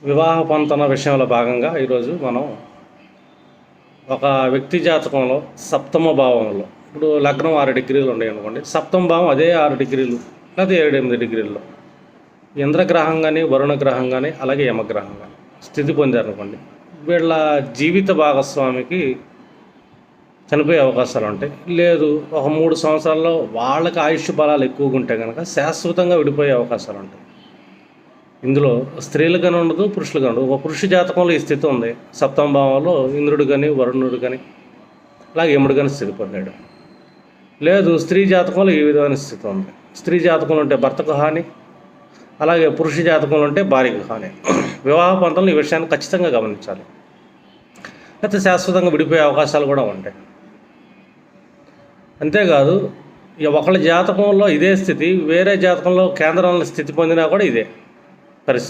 వివాహ పొంతన విషయంలో భాగంగా ఈరోజు మనం ఒక వ్యక్తి జాతకంలో సప్తమ భావంలో ఇప్పుడు లగ్నం 6 డిగ్రీలు ఉన్నాయి అనుకోండి, సప్తమ భావం అదే 6 డిగ్రీలు లేదా 7-8 డిగ్రీల్లో ఇంద్రగ్రహం కానీ వరుణ గ్రహం కానీ అలాగే యమగ్రహం కానీ స్థితి పొందారనుకోండి, వీళ్ళ జీవిత భాగస్వామికి చనిపోయే అవకాశాలు ఉంటాయి. లేదు, ఒక 3 సంవత్సరాల్లో వాళ్ళకి ఆయుష్ బలాలు ఎక్కువగా ఉంటే కనుక శాశ్వతంగా విడిపోయే అవకాశాలు ఉంటాయి. ఇందులో స్త్రీలు కానీ ఉండదు, పురుషులు కానీ ఉండదు. ఒక పురుష జాతకంలో ఈ స్థితి ఉంది, సప్తమ భావంలో ఇంద్రుడు కానీ వరుణుడు కానీ అలాగే యముడు కానీ స్థితి పొందాడు. లేదు, స్త్రీ జాతకంలో ఈ విధమైన స్థితి ఉంది. స్త్రీ జాతకంలో ఉంటే భర్తకు హాని, అలాగే పురుష జాతకంలో ఉంటే భార్యకు హాని. వివాహ పంతంలో ఈ విషయాన్ని ఖచ్చితంగా గమనించాలి. అయితే శాశ్వతంగా విడిపోయే అవకాశాలు కూడా ఉంటాయి. అంతేకాదు, ఒకళ్ళ జాతకంలో ఇదే స్థితి వేరే జాతకంలో కేంద్రంలో స్థితి పొందినా కూడా ఇదే పరిస్థితి.